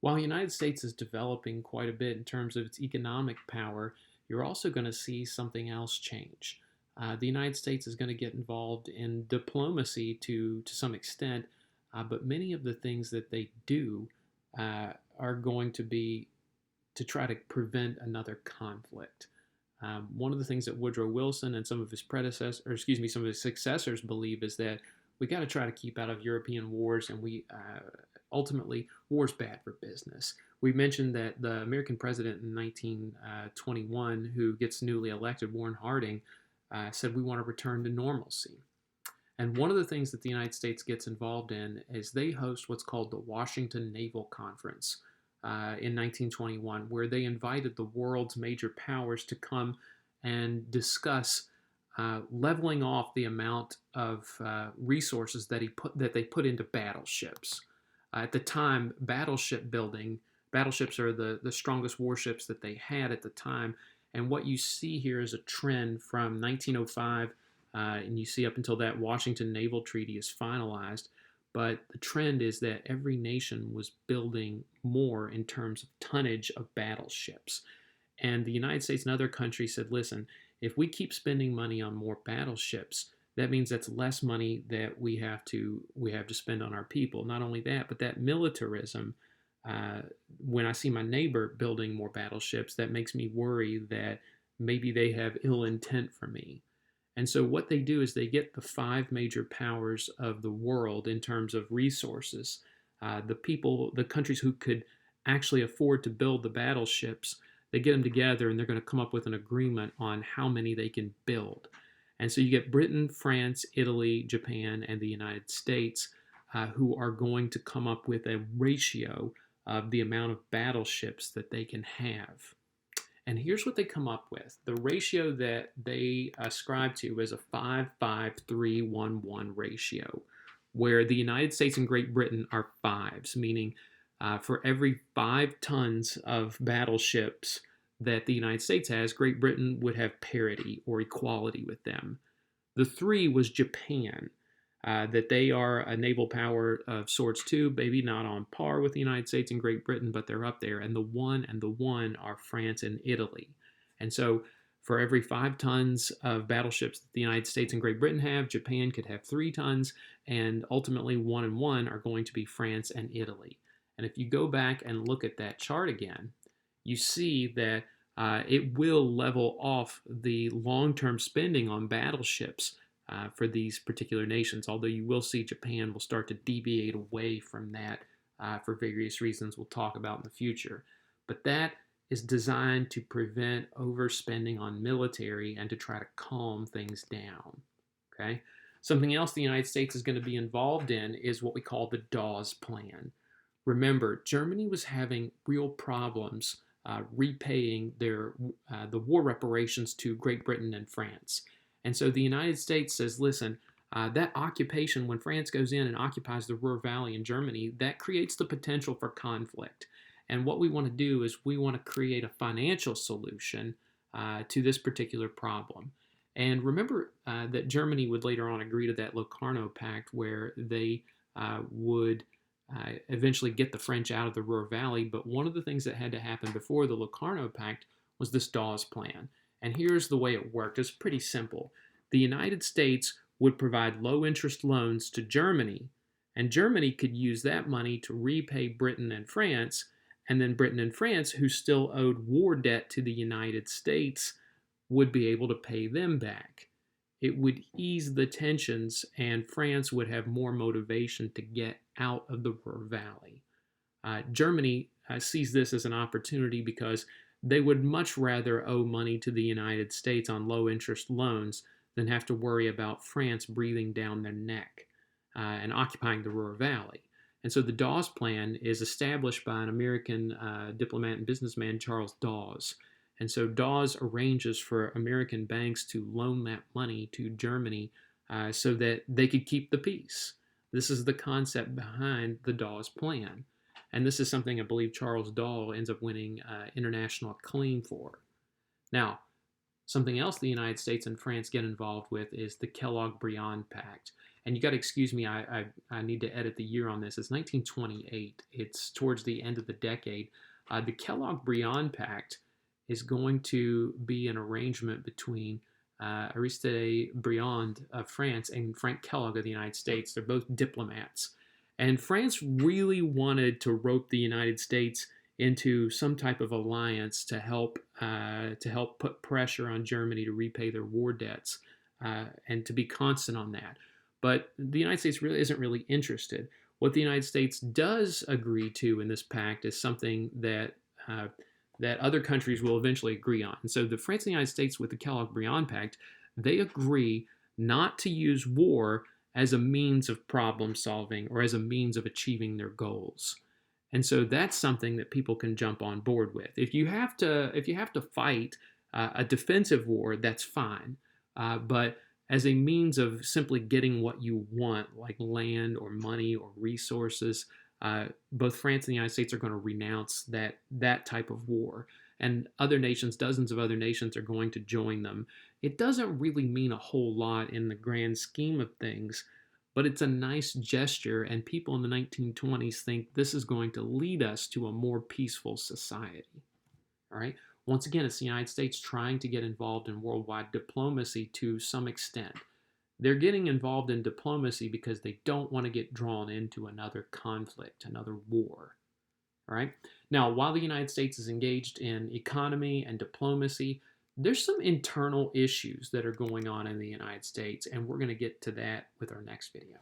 While the United States is developing quite a bit in terms of its economic power, you're also going to see something else change. The United States is going to get involved in diplomacy to some extent, but many of the things that they do are going to be to try to prevent another conflict. One of the things that Woodrow Wilson and some of his predecessors, or excuse me, some of his successors believe is that we got to try to keep out of European wars, and we ultimately war's bad for business. We mentioned that the American president in 1921, who gets newly elected, Warren Harding, said we want to return to normalcy. And one of the things that the United States gets involved in is they host what's called the Washington Naval Conference in 1921, where they invited the world's major powers to come and discuss leveling off the amount of resources that they put into battleships. At the time, battleships are the strongest warships that they had at the time. And what you see here is a trend from 1905, and you see up until that Washington Naval Treaty is finalized. But the trend is that every nation was building more in terms of tonnage of battleships. And the United States and other countries said, listen, if we keep spending money on more battleships, that means that's less money that we have to spend on our people. Not only that, but that militarism. When I see my neighbor building more battleships, that makes me worry that maybe they have ill intent for me. And so what they do is they get the five major powers of the world in terms of resources, the countries who could actually afford to build the battleships. They get them together and they're going to come up with an agreement on how many they can build. And so you get Britain, France, Italy, Japan, and the United States who are going to come up with a ratio of the amount of battleships that they can have. And here's what they come up with. The ratio that they ascribe to is a 5-5-3-1-1 ratio, where the United States and Great Britain are fives, meaning for every 5 tons of battleships that the United States has, Great Britain would have parity or equality with them. The 3 was Japan, that they are a naval power of sorts too, maybe not on par with the United States and Great Britain, but they're up there. And the 1 are France and Italy. And so for every 5 tons of battleships that the United States and Great Britain have, Japan could have 3 tons, and ultimately 1 and 1 are going to be France and Italy. And if you go back and look at that chart again, you see that it will level off the long-term spending on battleships for these particular nations, although you will see Japan will start to deviate away from that for various reasons we'll talk about in the future. But that is designed to prevent overspending on military and to try to calm things down. Okay? Something else the United States is going to be involved in is what we call the Dawes Plan. Remember, Germany was having real problems repaying the war reparations to Great Britain and France. And so the United States says, listen, that occupation, when France goes in and occupies the Ruhr Valley in Germany, that creates the potential for conflict. And what we want to do is we want to create a financial solution to this particular problem. And remember that Germany would later on agree to that Locarno Pact, where they would eventually get the French out of the Ruhr Valley. But one of the things that had to happen before the Locarno Pact was this Dawes Plan. And here's the way it worked. It's pretty simple. The United States would provide low-interest loans to Germany, and Germany could use that money to repay Britain and France, and then Britain and France, who still owed war debt to the United States, would be able to pay them back. It would ease the tensions, and France would have more motivation to get out of the Ruhr Valley. Germany sees this as an opportunity because they would much rather owe money to the United States on low-interest loans than have to worry about France breathing down their neck and occupying the Ruhr Valley. And so the Dawes Plan is established by an American diplomat and businessman, Charles Dawes. And so Dawes arranges for American banks to loan that money to Germany so that they could keep the peace. This is the concept behind the Dawes Plan. And this is something I believe Charles Dawes ends up winning international acclaim for. Now, something else the United States and France get involved with is the Kellogg-Briand Pact. and you got to excuse me, I need to edit the year on this. It's 1928. It's towards the end of the decade. The Kellogg-Briand Pact is going to be an arrangement between Aristide Briand of France and Frank Kellogg of the United States. They're both diplomats. And France really wanted to rope the United States into some type of alliance to help put pressure on Germany to repay their war debts and to be constant on that. But the United States really isn't really interested. What the United States does agree to in this pact is something that other countries will eventually agree on. And so the France and the United States with the Kellogg-Briand Pact, they agree not to use war as a means of problem solving or as a means of achieving their goals. And so that's something that people can jump on board with. If you have to fight a defensive war, that's fine. But as a means of simply getting what you want, like land or money or resources, both France and the United States are going to renounce that type of war. And other nations, dozens of other nations, are going to join them. It doesn't really mean a whole lot in the grand scheme of things, but it's a nice gesture, and people in the 1920s think this is going to lead us to a more peaceful society. All right? Once again, it's the United States trying to get involved in worldwide diplomacy to some extent. They're getting involved in diplomacy because they don't want to get drawn into another conflict, another war. All right? Now, while the United States is engaged in economy and diplomacy, there's some internal issues that are going on in the United States, and we're going to get to that with our next video.